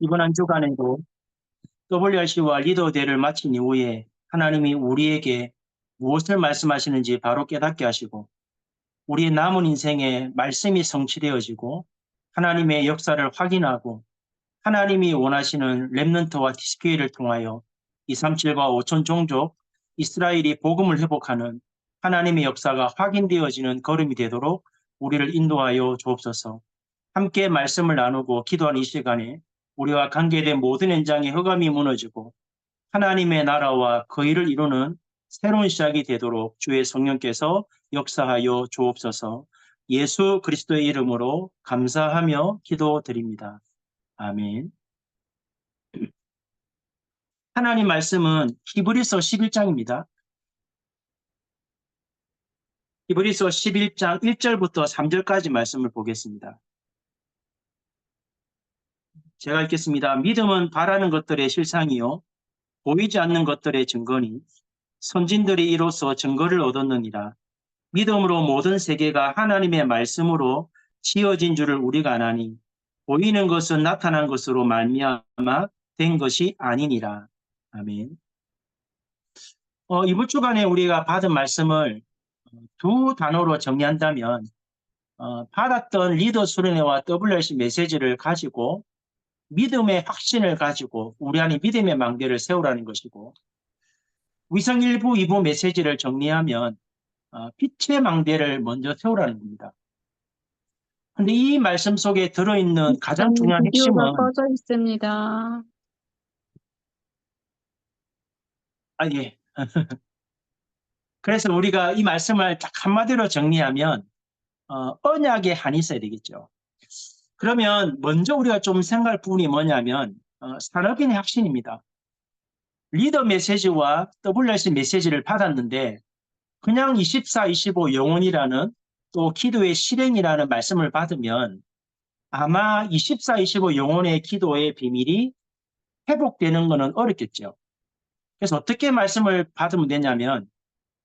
이번 한 주간에도 WRC와 리더 대회를 마친 이후에 하나님이 우리에게 무엇을 말씀하시는지 바로 깨닫게 하시고 우리의 남은 인생에 말씀이 성취되어지고 하나님의 역사를 확인하고 하나님이 원하시는 렘넌트와 TSP를 통하여 237과 5천 종족 이스라엘이 복음을 회복하는 하나님의 역사가 확인되어지는 걸음이 되도록 우리를 인도하여 주옵소서. 함께 말씀을 나누고 기도하는 이 시간에 우리와 관계된 모든 현장의 흑암이 무너지고 하나님의 나라와 그 일을 이루는 새로운 시작이 되도록 주의 성령께서 역사하여 주옵소서. 예수 그리스도의 이름으로 감사하며 기도드립니다. 아멘. 하나님 말씀은 히브리서 11장입니다. 히브리서 11장 1절부터 3절까지 말씀을 보겠습니다. 제가 읽겠습니다. 믿음은 바라는 것들의 실상이요 보이지 않는 것들의 증거니 선진들이 이로써 증거를 얻었느니라. 믿음으로 모든 세계가 하나님의 말씀으로 지어진 줄을 우리가 아나니 보이는 것은 나타난 것으로 말미암아 된 것이 아니니라. 아멘. 이번 주간에 우리가 받은 말씀을 두 단어로 정리한다면 받았던 리더 수련회와 WRC 메시지를 가지고 믿음의 확신을 가지고 우리 안에 믿음의 망대를 세우라는 것이고 위성 1부, 2부 메시지를 정리하면 빛의 망대를 먼저 세우라는 겁니다. 근데 이 말씀 속에 들어있는 가장 중요한 비디오가 핵심은 꺼져 있습니다. 예. 그래서 우리가 이 말씀을 딱 한마디로 정리하면 언약의 한이 있어야 되겠죠. 그러면 먼저 우리가 좀 생각할 부분이 뭐냐면 산업인의 확신입니다. 리더 메시지와 WRC 메시지를 받았는데 그냥 24, 25 영혼이라는 또 기도의 실행이라는 말씀을 받으면 아마 24, 25 영혼의 기도의 비밀이 회복되는 것은 어렵겠죠. 그래서 어떻게 말씀을 받으면 되냐면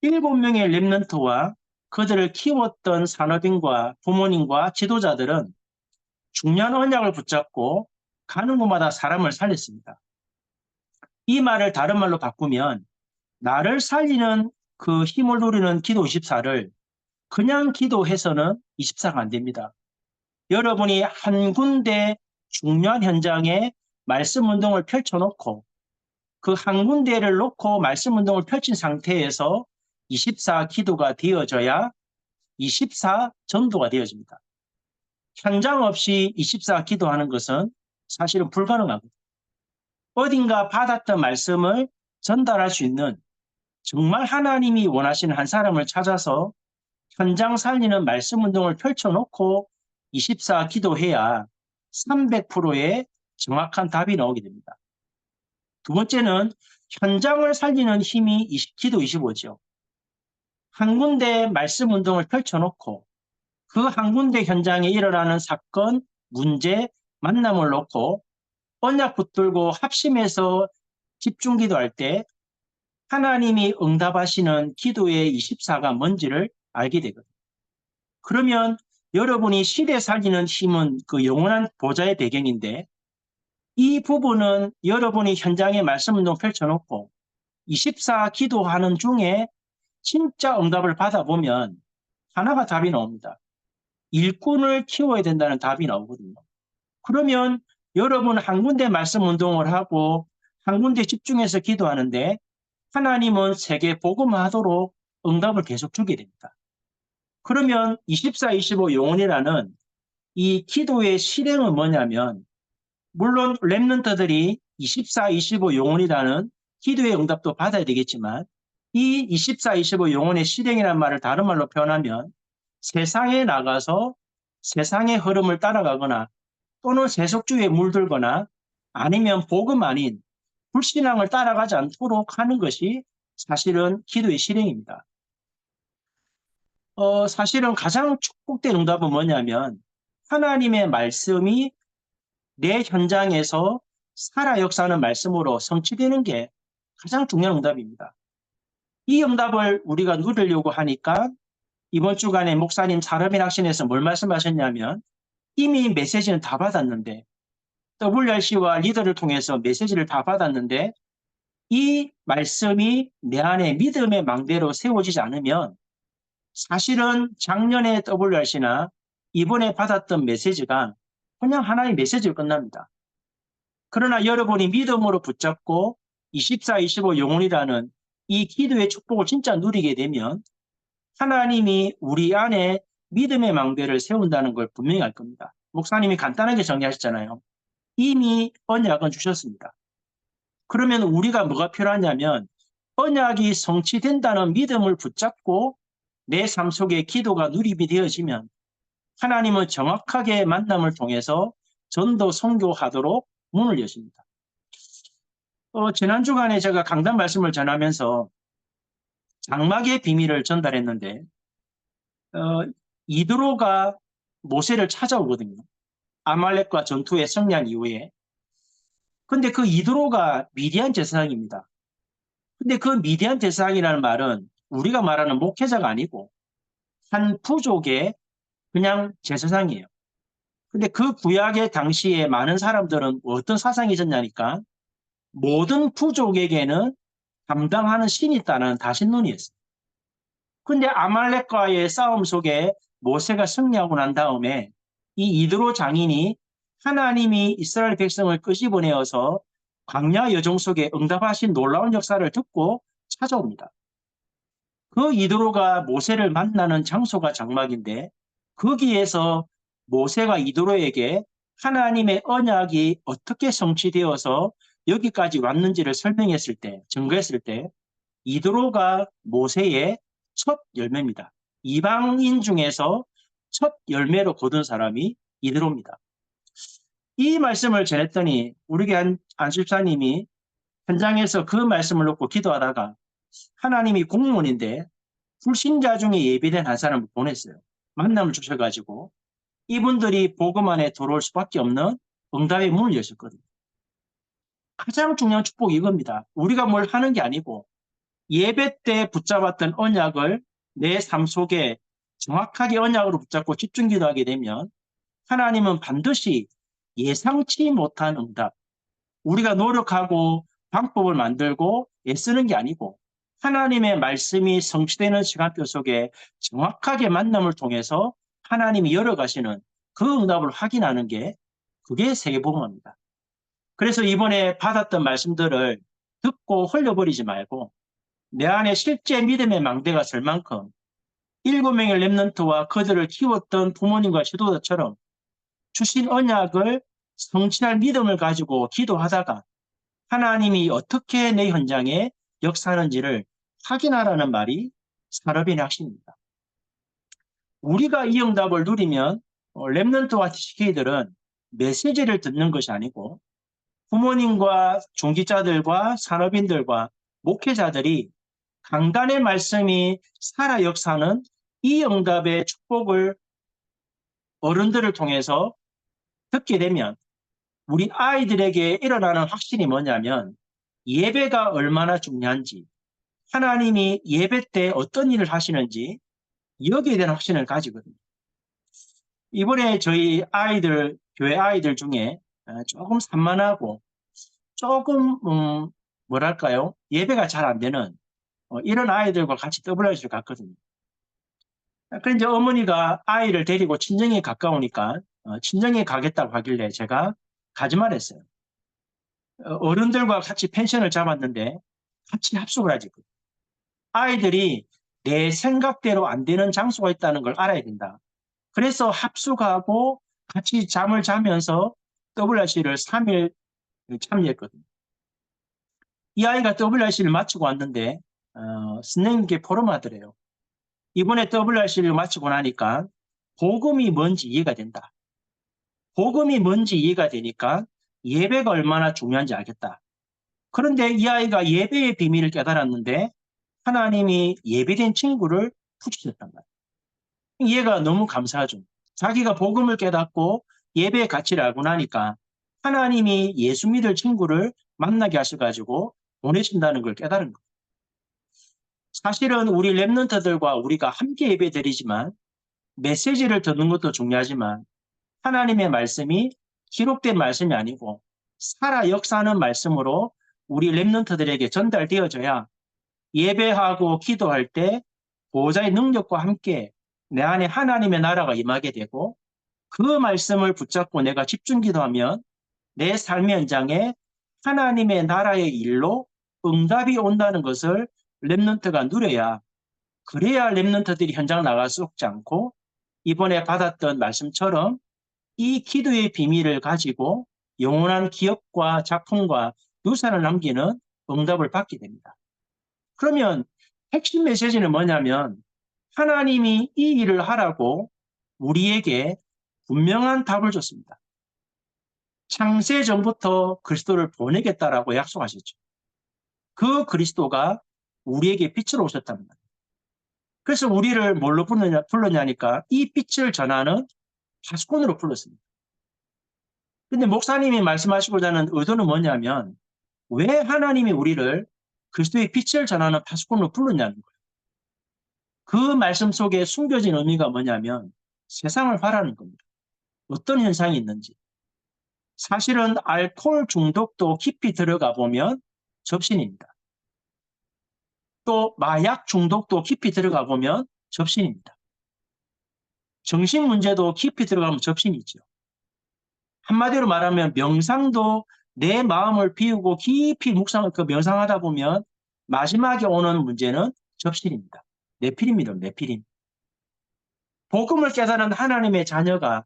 7명의 렘넌트와 그들을 키웠던 산업인과 부모님과 지도자들은 중요한 언약을 붙잡고 가는 곳마다 사람을 살렸습니다. 이 말을 다른 말로 바꾸면 나를 살리는 그 힘을 누리는 기도 24를 그냥 기도해서는 24가 안 됩니다. 여러분이 한 군데 중요한 현장에 말씀 운동을 펼쳐놓고 그 한 군데를 놓고 말씀 운동을 펼친 상태에서 24 기도가 되어져야 24 전도가 되어집니다. 현장 없이 24 기도하는 것은 사실은 불가능합니다. 어딘가 받았던 말씀을 전달할 수 있는 정말 하나님이 원하시는 한 사람을 찾아서 현장 살리는 말씀 운동을 펼쳐놓고 24 기도해야 300%의 정확한 답이 나오게 됩니다. 두 번째는 현장을 살리는 힘이 기도 25죠. 한 군데 말씀 운동을 펼쳐놓고 그 한 군데 현장에 일어나는 사건, 문제, 만남을 놓고 언약 붙들고 합심해서 집중 기도할 때 하나님이 응답하시는 기도의 24가 뭔지를 알게 되거든요. 그러면 여러분이 시대 살리는 힘은 그 영원한 보좌의 배경인데 이 부분은 여러분이 현장에 말씀 운동 펼쳐놓고 24 기도하는 중에 진짜 응답을 받아보면 하나가 답이 나옵니다. 일꾼을 키워야 된다는 답이 나오거든요. 그러면 여러분 한 군데 말씀 운동을 하고 한 군데 집중해서 기도하는데 하나님은 세계 복음화하도록 응답을 계속 주게 됩니다. 그러면 24, 25 영혼이라는 이 기도의 실행은 뭐냐면 물론 렘넌트들이 24, 25 영혼이라는 기도의 응답도 받아야 되겠지만 이 24, 25 영혼의 실행이라는 말을 다른 말로 표현하면 세상에 나가서 세상의 흐름을 따라가거나 또는 세속주의에 물들거나 아니면 복음 아닌 불신앙을 따라가지 않도록 하는 것이 사실은 기도의 실행입니다. 사실은 가장 축복된 응답은 뭐냐면 하나님의 말씀이 내 현장에서 살아 역사하는 말씀으로 성취되는 게 가장 중요한 응답입니다. 이 응답을 우리가 누리려고 하니까 이번 주간에 목사님 사람의 학신에서 뭘 말씀하셨냐면 이미 메시지는 다 받았는데 WRC와 리더를 통해서 메시지를 다 받았는데 이 말씀이 내 안에 믿음의 망대로 세워지지 않으면 사실은 작년에 WRC나 이번에 받았던 메시지가 그냥 하나의 메시지로 끝납니다. 그러나 여러분이 믿음으로 붙잡고 24, 25 영혼이라는 이 기도의 축복을 진짜 누리게 되면 하나님이 우리 안에 믿음의 망대를 세운다는 걸 분명히 알 겁니다. 목사님이 간단하게 정리하셨잖아요. 이미 언약은 주셨습니다. 그러면 우리가 뭐가 필요하냐면 언약이 성취된다는 믿음을 붙잡고 내 삶 속에 기도가 누립이 되어지면 하나님은 정확하게 만남을 통해서 전도 선교하도록 문을 여십니다. 지난 주간에 제가 강단 말씀을 전하면서 장막의 비밀을 전달했는데 이드로가 모세를 찾아오거든요. 아말렉과 전투에 승리한 이후에. 근데 그 이드로가 미디안 제사장입니다. 근데 그 미디안 제사장이라는 말은 우리가 말하는 목회자가 아니고 한 부족의 그냥 제사장이에요. 근데 그 구약의 당시에 많은 사람들은 어떤 사상이 있었냐니까 모든 부족에게는 담당하는 신이 있다는 다신론이었어요. 근데 아말렉과의 싸움 속에 모세가 승리하고 난 다음에 이 이드로 장인이 하나님이 이스라엘 백성을 끄집어내어서 광야 여정 속에 응답하신 놀라운 역사를 듣고 찾아옵니다. 그 이드로가 모세를 만나는 장소가 장막인데 거기에서 모세가 이드로에게 하나님의 언약이 어떻게 성취되어서 여기까지 왔는지를 설명했을 때, 증거했을 때 이드로가 모세의 첫 열매입니다. 이방인 중에서 첫 열매로 거둔 사람이 이드로입니다. 이 말씀을 전했더니 우리 교회 안실사님이 현장에서 그 말씀을 놓고 기도하다가 하나님이 공무원인데 불신자 중에 예비된 한 사람을 보냈어요. 만남을 주셔가지고 이분들이 복음 안에 들어올 수밖에 없는 응답의 문을 여셨거든요. 가장 중요한 축복이 이겁니다. 우리가 뭘 하는 게 아니고 예배 때 붙잡았던 언약을 내 삶 속에 정확하게 언약으로 붙잡고 집중 기도하게 되면 하나님은 반드시 예상치 못한 응답, 우리가 노력하고 방법을 만들고 애쓰는 게 아니고 하나님의 말씀이 성취되는 시간표 속에 정확하게 만남을 통해서 하나님이 열어가시는 그 응답을 확인하는 게 그게 세계복음입니다. 그래서 이번에 받았던 말씀들을 듣고 흘려버리지 말고 내 안에 실제 믿음의 망대가 설 만큼 7명의 렘넌트와 그들을 키웠던 부모님과 지도자처럼 주신 언약을 성취할 믿음을 가지고 기도하다가 하나님이 어떻게 내 현장에 역사하는지를 확인하라는 말이 산업인의 핵심입니다. 우리가 이 응답을 누리면 렘넌트와 TCK들은 메시지를 듣는 것이 아니고 부모님과 중직자들과 산업인들과 목회자들이 강단의 말씀이 살아 역사하는 이 응답의 축복을 어른들을 통해서 듣게 되면 우리 아이들에게 일어나는 확신이 뭐냐면 예배가 얼마나 중요한지 하나님이 예배 때 어떤 일을 하시는지 여기에 대한 확신을 가지거든요. 이번에 저희 아이들, 교회 아이들 중에 조금 산만하고 조금 뭐랄까요? 예배가 잘 안 되는 이런 아이들과 같이 WRC를 갔거든요. 그런데 어머니가 아이를 데리고 친정에 가까우니까 친정에 가겠다고 하길래 제가 가지 말했어요. 어른들과 같이 펜션을 잡았는데 같이 합숙을 하지. 아이들이 내 생각대로 안 되는 장소가 있다는 걸 알아야 된다. 그래서 합숙하고 같이 잠을 자면서 WRC를 3일 참여했거든요. 이 아이가 WRC를 마치고 왔는데 선생님께 포럼하더래요. 이번에 WRC를 마치고 나니까 복음이 뭔지 이해가 된다. 복음이 뭔지 이해가 되니까 예배가 얼마나 중요한지 알겠다. 그런데 이 아이가 예배의 비밀을 깨달았는데 하나님이 예배된 친구를 붙이셨단 말이에요. 얘가 너무 감사하죠. 자기가 복음을 깨닫고 예배의 가치를 알고 나니까 하나님이 예수 믿을 친구를 만나게 하셔가지고 보내신다는 걸 깨달은 거예요. 사실은 우리 렘넌트들과 우리가 함께 예배 드리지만 메시지를 듣는 것도 중요하지만 하나님의 말씀이 기록된 말씀이 아니고 살아 역사하는 말씀으로 우리 렘넌트들에게 전달되어져야 예배하고 기도할 때 보호자의 능력과 함께 내 안에 하나님의 나라가 임하게 되고 그 말씀을 붙잡고 내가 집중 기도하면 내 삶의 현장에 하나님의 나라의 일로 응답이 온다는 것을 렘넌트가 누려야 그래야 렘넌트들이 현장 나갈 수 없지 않고 이번에 받았던 말씀처럼 이 기도의 비밀을 가지고 영원한 기업과 작품과 유산을 남기는 응답을 받게 됩니다. 그러면 핵심 메시지는 뭐냐면 하나님이 이 일을 하라고 우리에게 분명한 답을 줬습니다. 창세 전부터 그리스도를 보내겠다라고 약속하셨죠. 그 그리스도가 우리에게 빛으로 오셨답니다. 그래서 우리를 뭘로 불렀냐니까 이 빛을 전하는 파수꾼으로 불렀습니다. 근데 목사님이 말씀하시고자 하는 의도는 뭐냐면 왜 하나님이 우리를 그리스도의 빛을 전하는 파수꾼으로 불렀냐는 거예요. 그 말씀 속에 숨겨진 의미가 뭐냐면 세상을 바라는 겁니다. 어떤 현상이 있는지. 사실은 알코올 중독도 깊이 들어가 보면 접신입니다. 또 마약 중독도 깊이 들어가 보면 접신입니다. 정신 문제도 깊이 들어가면 접신이죠. 한마디로 말하면 명상도 내 마음을 비우고 깊이 명상하다 보면 마지막에 오는 문제는 접신입니다. 네피림입니다. 네피림. 복음을 깨달은 하나님의 자녀가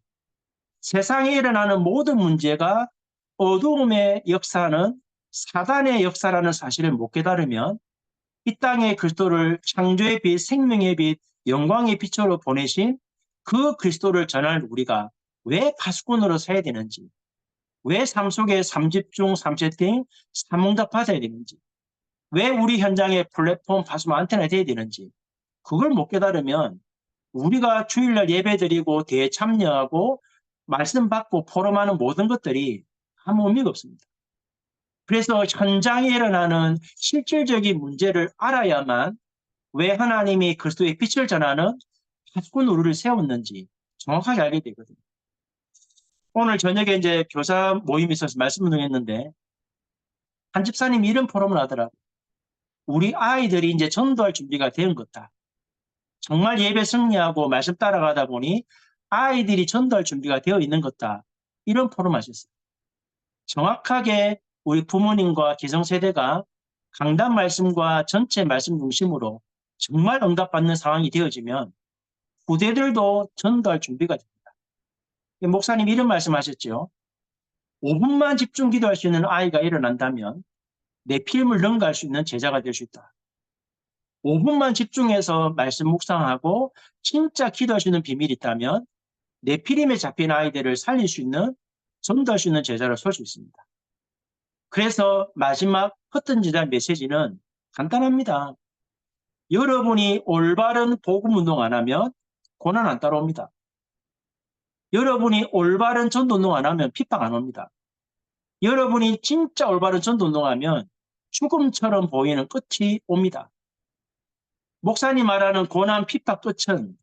세상에 일어나는 모든 문제가 어두움의 역사는 사단의 역사라는 사실을 못 깨달으면 이 땅에 그리스도를 창조의 빛, 생명의 빛, 영광의 빛으로 보내신 그 그리스도를 전할 우리가 왜 파수꾼으로 서야 되는지, 왜 삶 속에 삼집중, 삼세팅, 삼응답 받아야 되는지, 왜 우리 현장에 플랫폼, 파수마, 안테나 돼야 되는지 그걸 못 깨달으면 우리가 주일날 예배드리고 대회 참여하고 말씀 받고 포럼하는 모든 것들이 아무 의미가 없습니다. 그래서 현장에 일어나는 실질적인 문제를 알아야만 왜 하나님이 그리스도의 빛을 전하는 파수꾼 우리를 세웠는지 정확하게 알게 되거든요. 오늘 저녁에 이제 교사 모임이 있어서 말씀 운동했는데 한 집사님이 이런 포럼을 하더라고요. 우리 아이들이 이제 전도할 준비가 된 거다. 정말 예배 승리하고 말씀 따라가다 보니 아이들이 전도할 준비가 되어 있는 거다. 이런 포럼 하셨어요. 정확하게 우리 부모님과 기성세대가 강단 말씀과 전체 말씀 중심으로 정말 응답받는 상황이 되어지면 후대들도 전도할 준비가 됩니다. 목사님 이런 말씀하셨죠. 5분만 집중 기도할 수 있는 아이가 일어난다면 내 필름을 능가할 수 있는 제자가 될 수 있다. 5분만 집중해서 말씀 묵상하고 진짜 기도할 수 있는 비밀이 있다면 내 필름에 잡힌 아이들을 살릴 수 있는, 전도할 수 있는 제자로 설 수 있습니다. 그래서 마지막 흩어지자 메시지는 간단합니다. 여러분이 올바른 복음 운동 안 하면 고난 안 따라옵니다. 여러분이 올바른 전도 운동 안 하면 핍박 안 옵니다. 여러분이 진짜 올바른 전도 운동하면 죽음처럼 보이는 끝이 옵니다. 목사님 말하는 고난 핍박 끝은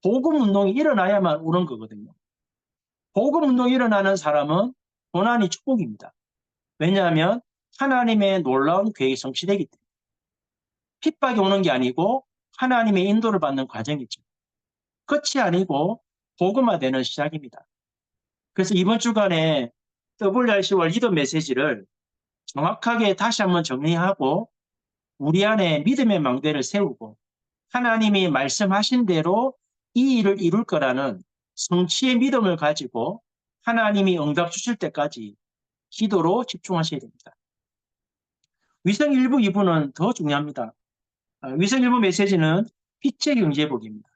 복음 운동이 일어나야만 오는 거거든요. 복음 운동이 일어나는 사람은 고난이 축복입니다. 왜냐하면 하나님의 놀라운 계획이 성취되기 때문에. 핍박이 오는 게 아니고 하나님의 인도를 받는 과정이죠. 끝이 아니고 복음화되는 시작입니다. 그래서 이번 주간에 WRC와 리더 메시지를 정확하게 다시 한번 정리하고 우리 안에 믿음의 망대를 세우고 하나님이 말씀하신 대로 이 일을 이룰 거라는 성취의 믿음을 가지고 하나님이 응답 주실 때까지 기도로 집중하셔야 됩니다. 위성 1부, 2부는 더 중요합니다. 위성 1부 메시지는 빛의 경제복입니다.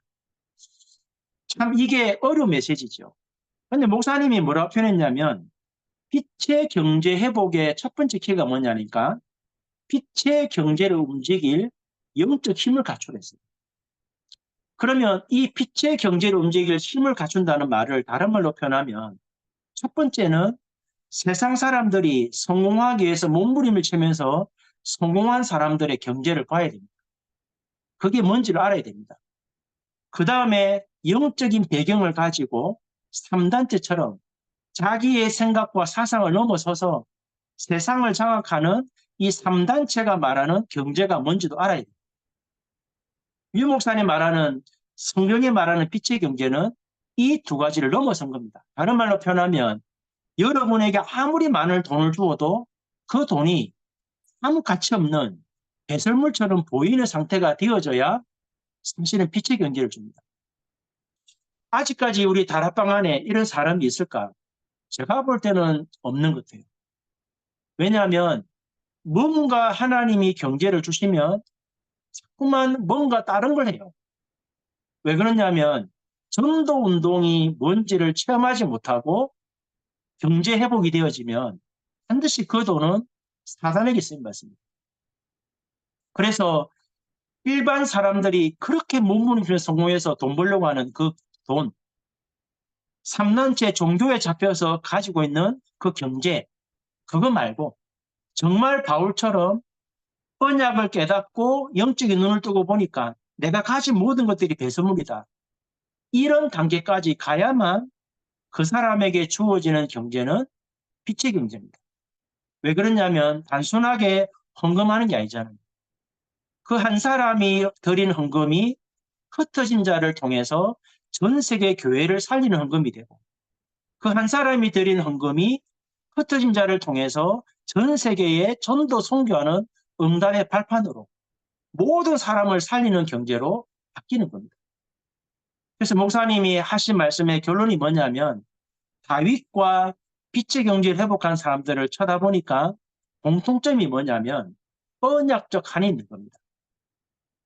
참 이게 어려운 메시지죠. 그런데 목사님이 뭐라고 표현했냐면 빛의 경제 회복의 첫 번째 키가 뭐냐니까 빛의 경제를 움직일 영적 힘을 갖추랬어요. 그러면 이 빛의 경제를 움직일 힘을 갖춘다는 말을 다른 말로 표현하면 첫 번째는 세상 사람들이 성공하기 위해서 몸부림을 치면서 성공한 사람들의 경제를 봐야 됩니다. 그게 뭔지를 알아야 됩니다. 그 다음에 영적인 배경을 가지고 3단체처럼 자기의 생각과 사상을 넘어서서 세상을 장악하는 이 3단체가 말하는 경제가 뭔지도 알아야 돼요. 유 목사님 말하는 성경이 말하는 빛의 경제는 이 두 가지를 넘어선 겁니다. 다른 말로 표현하면 여러분에게 아무리 많은 돈을 주어도 그 돈이 아무 가치 없는 배설물처럼 보이는 상태가 되어져야 사실은 빛의 경제를 줍니다. 아직까지 우리 다락방 안에 이런 사람이 있을까? 제가 볼 때는 없는 것 같아요. 왜냐하면 뭔가 하나님이 경제를 주시면 자꾸만 뭔가 다른 걸 해요. 왜 그러냐면 전도 운동이 뭔지를 체험하지 못하고 경제 회복이 되어지면 반드시 그 돈은 사단에게 쓰임 받습니다. 그래서 일반 사람들이 그렇게 몸부림치며 성공해서 돈 벌려고 하는 그 돈, 3년째 종교에 잡혀서 가지고 있는 그 경제, 그거 말고 정말 바울처럼 언약을 깨닫고 영적인 눈을 뜨고 보니까 내가 가진 모든 것들이 배설물이다. 이런 단계까지 가야만 그 사람에게 주어지는 경제는 빛의 경제입니다. 왜 그러냐면 단순하게 헌금하는 게 아니잖아요. 그 한 사람이 드린 헌금이 흩어진 자를 통해서 전 세계 교회를 살리는 헌금이 되고 그 한 사람이 드린 헌금이 흩어진 자를 통해서 전 세계에 전도 선교하는 응답의 발판으로 모든 사람을 살리는 경제로 바뀌는 겁니다. 그래서 목사님이 하신 말씀의 결론이 뭐냐면 다윗과 빛의 경제를 회복한 사람들을 쳐다보니까 공통점이 뭐냐면 언약적 한이 있는 겁니다.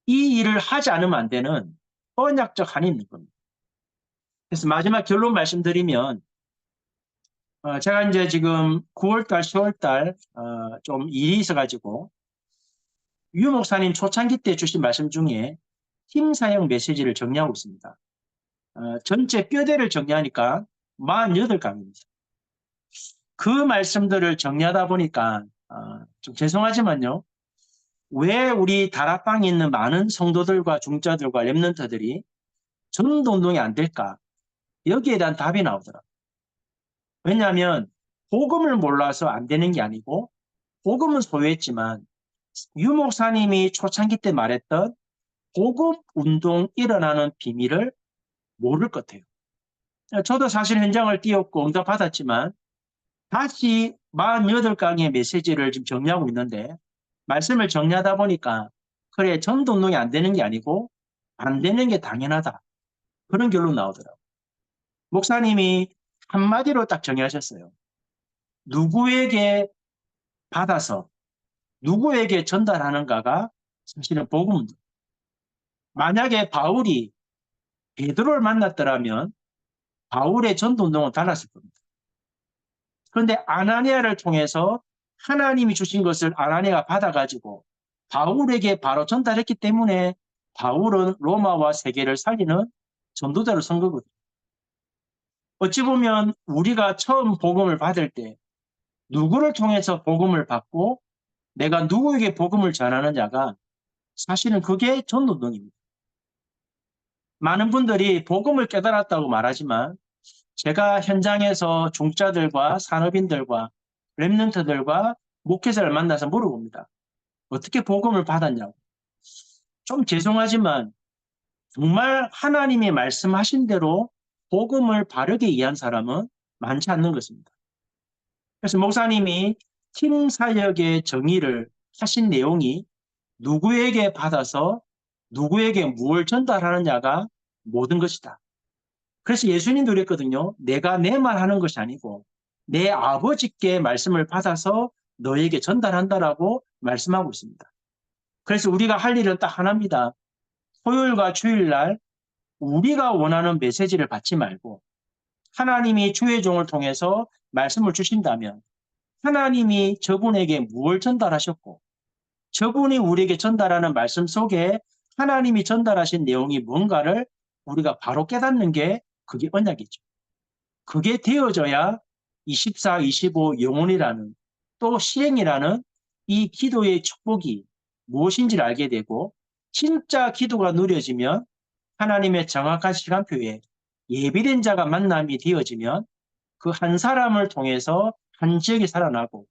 이 일을 하지 않으면 안 되는 언약적 한이 있는 겁니다. 그래서 마지막 결론 말씀드리면 제가 이제 지금 9월달, 10월달 좀 일이 있어가지고 유 목사님 초창기 때 주신 말씀 중에 팀 사역 메시지를 정리하고 있습니다. 전체 뼈대를 정리하니까 48강입니다. 그 말씀들을 정리하다 보니까 좀 죄송하지만요. 왜 우리 다락방에 있는 많은 성도들과 중자들과 렘넌트들이 전도운동이 안 될까? 여기에 대한 답이 나오더라고요. 왜냐하면 복음을 몰라서 안 되는 게 아니고 복음은 소유했지만 유 목사님이 초창기 때 말했던 복음 운동 일어나는 비밀을 모를 것 같아요. 저도 사실 현장을 뛰었고 응답 받았지만 다시 48강의 메시지를 지금 정리하고 있는데 말씀을 정리하다 보니까 그래 전도운동이 안 되는 게 아니고 안 되는 게 당연하다. 그런 결론 나오더라고요. 목사님이 한마디로 딱 정의하셨어요. 누구에게 받아서 누구에게 전달하는가가 사실은 복음입니다. 만약에 바울이 베드로를 만났더라면 바울의 전도운동은 달랐을 겁니다. 그런데 아나니아를 통해서 하나님이 주신 것을 아나니아가 받아가지고 바울에게 바로 전달했기 때문에 바울은 로마와 세계를 살리는 전도자로 선 거거든요. 어찌 보면 우리가 처음 복음을 받을 때 누구를 통해서 복음을 받고 내가 누구에게 복음을 전하느냐가 사실은 그게 전도운동입니다. 많은 분들이 복음을 깨달았다고 말하지만 제가 현장에서 중자들과 산업인들과 랩런트들과 목회자를 만나서 물어봅니다. 어떻게 복음을 받았냐고. 좀 죄송하지만 정말 하나님이 말씀하신 대로 복음을 바르게 이해한 사람은 많지 않는 것입니다. 그래서 목사님이 팀 사역의 정의를 하신 내용이 누구에게 받아서 누구에게 무엇을 전달하느냐가 모든 것이다. 그래서 예수님도 그랬거든요. 내가 내 말 하는 것이 아니고 내 아버지께 말씀을 받아서 너에게 전달한다라고 말씀하고 있습니다. 그래서 우리가 할 일은 딱 하나입니다. 토요일과 주일날 우리가 원하는 메시지를 받지 말고 하나님이 주의 종을 통해서 말씀을 주신다면 하나님이 저분에게 무엇을 전달하셨고 저분이 우리에게 전달하는 말씀 속에 하나님이 전달하신 내용이 뭔가를 우리가 바로 깨닫는 게 그게 언약이죠. 그게 되어져야 24, 25 영혼이라는 또 실행이라는 이 기도의 축복이 무엇인지를 알게 되고 진짜 기도가 누려지면 하나님의 정확한 시간표에 예비된 자가 만남이 되어지면 그 한 사람을 통해서 한 지역이 살아나고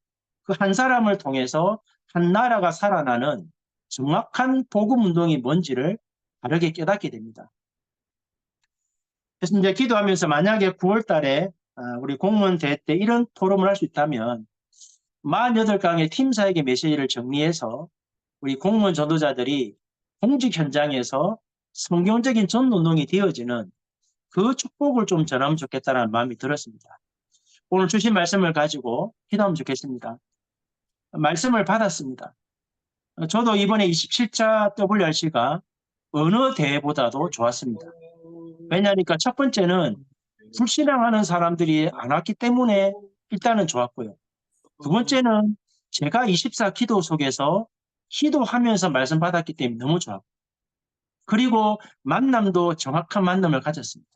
그 한 사람을 통해서 한 나라가 살아나는 정확한 복음 운동이 뭔지를 다르게 깨닫게 됩니다. 그래서 이제 기도하면서 만약에 9월 달에 우리 공무원 대회 때 이런 포럼을 할 수 있다면 48강의 팀사에게 메시지를 정리해서 우리 공무원 전도자들이 공직 현장에서 성경적인 전도운동이 되어지는 그 축복을 좀 전하면 좋겠다는 마음이 들었습니다. 오늘 주신 말씀을 가지고 기도하면 좋겠습니다. 말씀을 받았습니다. 저도 이번에 27차 WRC가 어느 대회보다도 좋았습니다. 왜냐하니까 첫 번째는 불신앙하는 사람들이 안 왔기 때문에 일단은 좋았고요. 두 번째는 제가 24 기도 속에서 기도하면서 말씀 받았기 때문에 너무 좋았고, 그리고 만남도 정확한 만남을 가졌습니다.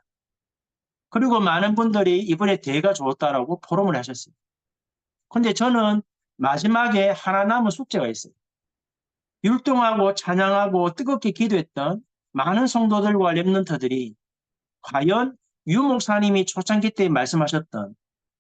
그리고 많은 분들이 이번에 대회가 좋았다라고 포럼을 하셨어요. 근데 저는 마지막에 하나 남은 숙제가 있어요. 율동하고 찬양하고 뜨겁게 기도했던 많은 성도들과 렘넌트들이 과연 유 목사님이 초창기 때 말씀하셨던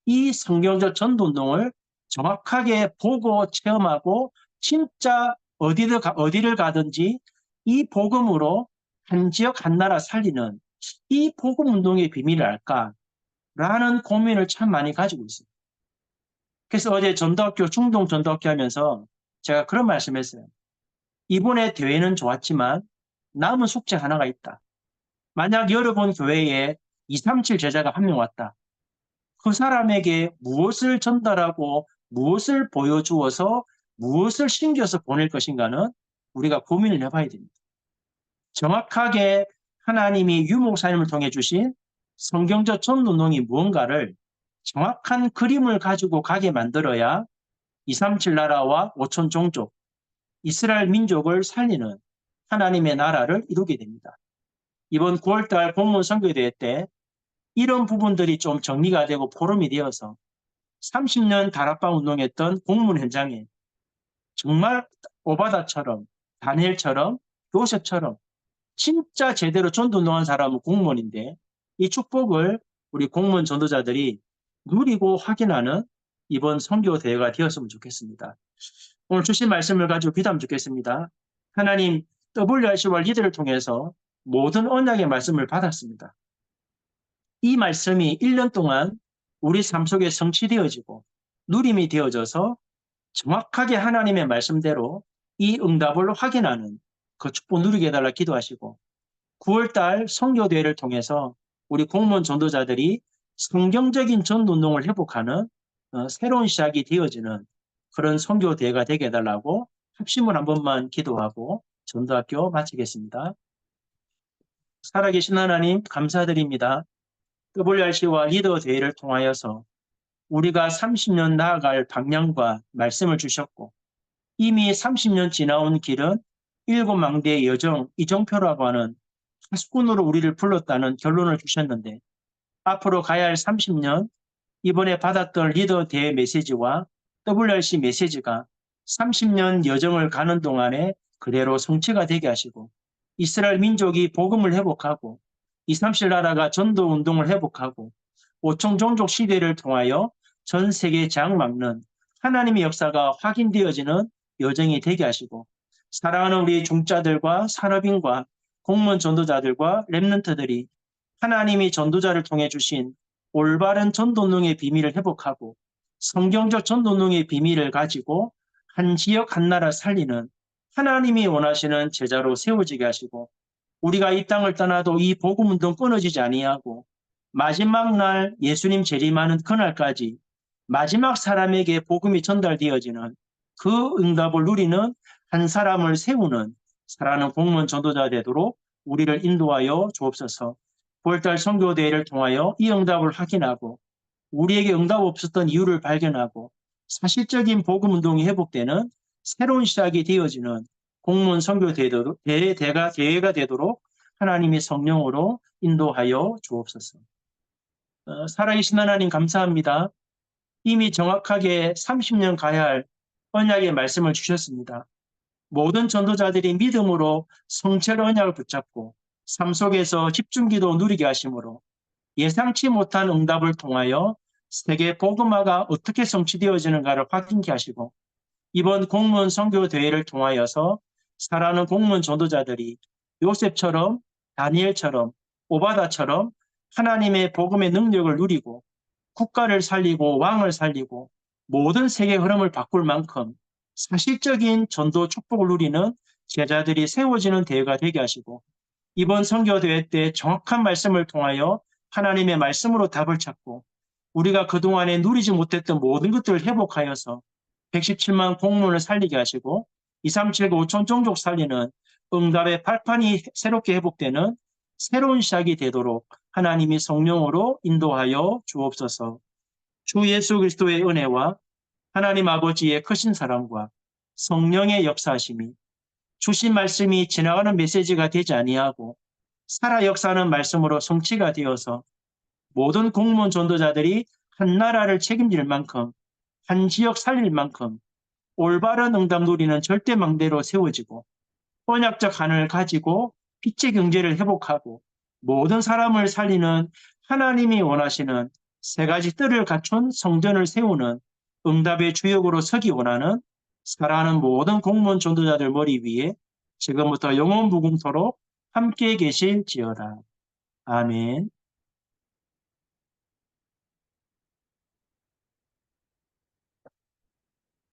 이 성경적 전도운동을 정확하게 보고 체험하고 진짜 어디를 가든지 이 복음으로 한 지역 한 나라 살리는 이 복음 운동의 비밀을 알까라는 고민을 참 많이 가지고 있어요. 그래서 어제 전도학교 중동 전도학교 하면서 제가 그런 말씀했어요. 이번에 대회는 좋았지만 남은 숙제 하나가 있다. 만약 여러분 교회에 237 제자가 한 명 왔다. 그 사람에게 무엇을 전달하고 무엇을 보여주어서 무엇을 심겨서 보낼 것인가는 우리가 고민을 해봐야 됩니다. 정확하게 하나님이 유 목사님을 통해 주신 성경적 전도운동이 무언가를 정확한 그림을 가지고 가게 만들어야 237 나라와 5천 종족, 이스라엘 민족을 살리는 하나님의 나라를 이루게 됩니다. 이번 9월달 공무원 선교대회 때 이런 부분들이 좀 정리가 되고 포럼이 되어서 30년 다락방 운동했던 공무원 현장에 정말 오바다처럼 다니엘처럼 요셉처럼 진짜 제대로 전도운동한 사람은 공무원인데 이 축복을 우리 공무원 전도자들이 누리고 확인하는 이번 선교대회가 되었으면 좋겠습니다. 오늘 주신 말씀을 가지고 기도하면 좋겠습니다. 하나님, WRC와 리더를 통해서 모든 언약의 말씀을 받았습니다. 이 말씀이 1년 동안 우리 삶 속에 성취되어지고 누림이 되어져서 정확하게 하나님의 말씀대로 이 응답을 확인하는 그 축복 누리게 해달라 기도하시고 9월달 선교대회를 통해서 우리 공무원 전도자들이 성경적인 전도운동을 회복하는 새로운 시작이 되어지는 그런 선교대회가 되게 해달라고 합심을 한 번만 기도하고 전도학교 마치겠습니다. 살아계신 하나님 감사드립니다. WRC와 리더 대회를 통하여서 우리가 30년 나아갈 방향과 말씀을 주셨고 이미 30년 지나온 길은 7망대의 여정 이정표라고 하는 파수꾼으로 우리를 불렀다는 결론을 주셨는데 앞으로 가야 할 30년 이번에 받았던 리더 대회 메시지와 WRC 메시지가 30년 여정을 가는 동안에 그대로 성취가 되게 하시고 이스라엘 민족이 복음을 회복하고 237 나라가 전도 운동을 회복하고 5천 종족 시대를 통하여 전 세계 재앙 막는 하나님의 역사가 확인되어지는 여정이 되게 하시고 사랑하는 우리 중자들과 산업인과 공무원 전도자들과 렘넌트들이 하나님이 전도자를 통해 주신 올바른 전도운동의 비밀을 회복하고 성경적 전도운동의 비밀을 가지고 한 지역 한 나라 살리는 하나님이 원하시는 제자로 세워지게 하시고 우리가 이 땅을 떠나도 이 복음운동 끊어지지 아니하고 마지막 날 예수님 재림하는 그날까지 마지막 사람에게 복음이 전달되어지는 그 응답을 누리는 한 사람을 세우는 사랑하는 공무원 전도자 되도록 우리를 인도하여 주옵소서. 9월달 선교대회를 통하여 이 응답을 확인하고 우리에게 응답 없었던 이유를 발견하고 사실적인 복음운동이 회복되는 새로운 시작이 되어지는 공무원 선교대회가 되도록 하나님의 성령으로 인도하여 주옵소서. 살아계신 하나님 감사합니다. 이미 정확하게 30년 가야 할 언약의 말씀을 주셨습니다. 모든 전도자들이 믿음으로 성체로 언약을 붙잡고 삶 속에서 집중기도 누리게 하심으로 예상치 못한 응답을 통하여 세계 복음화가 어떻게 성취되어지는가를 확인케 하시고 이번 공무원 선교 대회를 통하여서 살아가는 공무원 전도자들이 요셉처럼 다니엘처럼 오바다처럼 하나님의 복음의 능력을 누리고 국가를 살리고 왕을 살리고 모든 세계 흐름을 바꿀 만큼 사실적인 전도 축복을 누리는 제자들이 세워지는 대회가 되게 하시고 이번 선교대회 때 정확한 말씀을 통하여 하나님의 말씀으로 답을 찾고 우리가 그동안에 누리지 못했던 모든 것들을 회복하여서 117만 공무원을 살리게 하시고 237가 5천 종족 살리는 응답의 발판이 새롭게 회복되는 새로운 시작이 되도록 하나님이 성령으로 인도하여 주옵소서. 주 예수 그리스도의 은혜와 하나님 아버지의 크신 사랑과 성령의 역사하심이 주신 말씀이 지나가는 메시지가 되지 아니하고 살아 역사하는 말씀으로 성취가 되어서 모든 공무원 전도자들이 한 나라를 책임질 만큼 한 지역 살릴 만큼 올바른 응답 누리는 절대망대로 세워지고 언약적 하늘을 가지고 빛의 경제를 회복하고 모든 사람을 살리는 하나님이 원하시는 세 가지 뜰을 갖춘 성전을 세우는 응답의 주역으로 서기 원하는 사랑하는 모든 공무원 전도자들 머리 위에 지금부터 영원무궁토록 함께 계실지어다. 아멘.